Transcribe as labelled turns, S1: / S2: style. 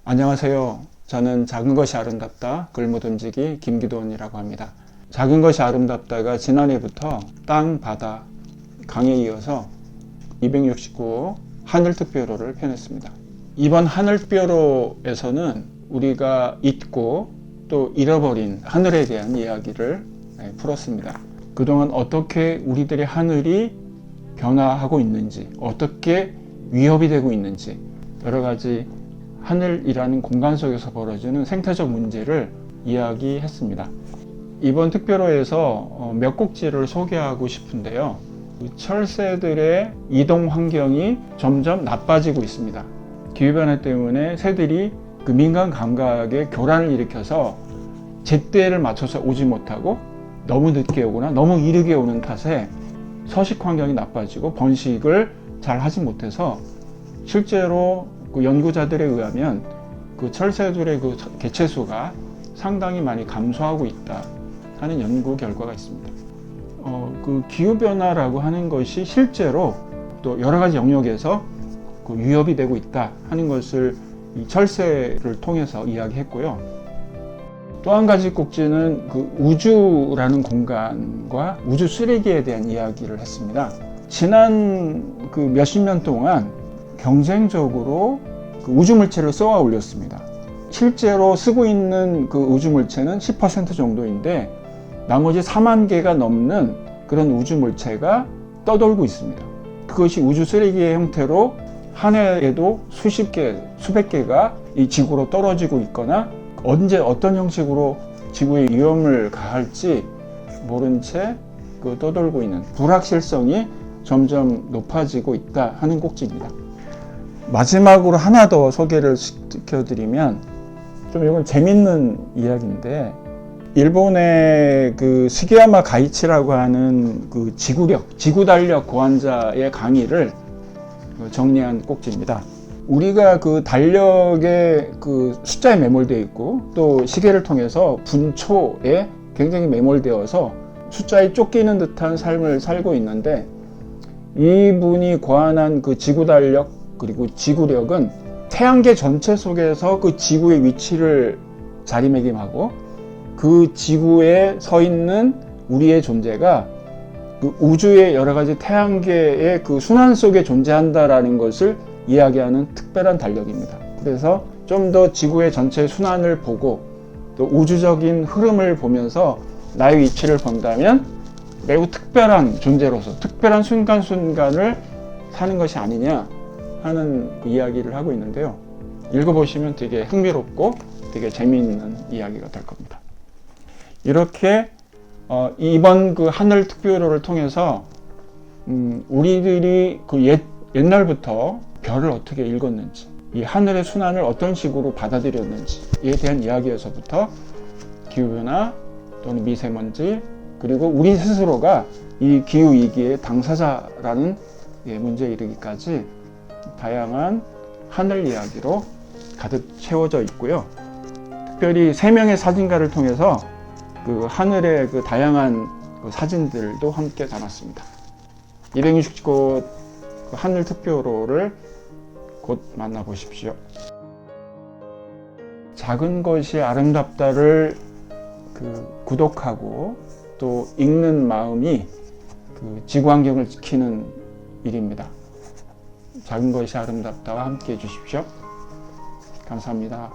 S1: 안녕하세요. 저는 작은 것이 아름답다 글무던지기 김기돈이라고 합니다. 작은 것이 아름답다가 지난해부터 땅, 바다, 강에 이어서 269호 하늘특별호를 펴냈습니다. 이번 하늘특별호에서는 우리가 잊고 또 잃어버린 하늘에 대한 이야기를 풀었습니다. 그동안 어떻게 우리들의 하늘이 변화하고 있는지, 어떻게 위협이 되고 있는지, 여러 가지 하늘이라는 공간 속에서 벌어지는 생태적 문제를 이야기했습니다. 이번 특별호에서 몇 곡지를 소개하고 싶은데요. 철새들의 이동 환경이 점점 나빠지고 있습니다. 기후변화 때문에 새들이 그 민간 감각에 교란을 일으켜서 제때를 맞춰서 오지 못하고 너무 늦게 오거나 너무 이르게 오는 탓에 서식 환경이 나빠지고 번식을 잘 하지 못해서 실제로 그 연구자들에 의하면 그 철새들의 그 개체수가 상당히 많이 감소하고 있다 하는 연구 결과가 있습니다. 그 기후변화라고 하는 것이 실제로 또 여러 가지 영역에서 그 위협이 되고 있다 하는 것을 이 철새를 통해서 이야기했고요. 또 한 가지 꼭지는 그 우주라는 공간과 우주 쓰레기에 대한 이야기를 했습니다. 지난 그 몇십 년 동안 경쟁적으로 그 우주 물체를 쏘아 올렸습니다. 실제로 쓰고 있는 그 우주 물체는 10% 정도인데 나머지 4만 개가 넘는 그런 우주 물체가 떠돌고 있습니다. 그것이 우주 쓰레기의 형태로 한 해에도 수십 개, 수백 개가 이 지구로 떨어지고 있거나 언제 어떤 형식으로 지구에 위험을 가할지 모른 채 그 떠돌고 있는 불확실성이 점점 높아지고 있다 하는 꼭지입니다. 마지막으로 하나 더 소개를 시켜드리면 좀 이건 재밌는 이야기인데 일본의 그 스기야마 가이치라고 하는 그 지구 달력 고환자의 강의를 정리한 꼭지입니다. 우리가 그 달력의 그 숫자에 매몰되어 있고 또 시계를 통해서 분초에 굉장히 매몰되어서 숫자에 쫓기는 듯한 삶을 살고 있는데 이분이 고안한 그 지구 달력 그리고 지구력은 태양계 전체 속에서 그 지구의 위치를 자리매김하고 그 지구에 서 있는 우리의 존재가 그 우주의 여러 가지 태양계의 그 순환 속에 존재한다라는 것을 이야기하는 특별한 달력입니다. 그래서 좀 더 지구의 전체 순환을 보고 또 우주적인 흐름을 보면서 나의 위치를 본다면 매우 특별한 존재로서 특별한 순간순간을 사는 것이 아니냐 하는 이야기를 하고 있는데요. 읽어보시면 되게 흥미롭고 되게 재미있는 이야기가 될 겁니다. 이렇게 이번 그 하늘 특별호를 통해서 우리들이 그 옛날부터 별을 어떻게 읽었는지, 이 하늘의 순환을 어떤 식으로 받아들였는지에 대한 이야기에서부터 기후변화 또는 미세먼지 그리고 우리 스스로가 이 기후위기의 당사자라는 문제에 이르기까지 다양한 하늘 이야기로 가득 채워져 있고요. 특별히 3명의 사진가를 통해서 그 하늘의 그 다양한 그 사진들도 함께 담았습니다. 269 그 하늘 특별호를 곧 만나보십시오. 작은 것이 아름답다를 그 구독하고 또 읽는 마음이 그 지구 환경을 지키는 일입니다. 작은 것이 아름답다와 함께 해주십시오. 감사합니다.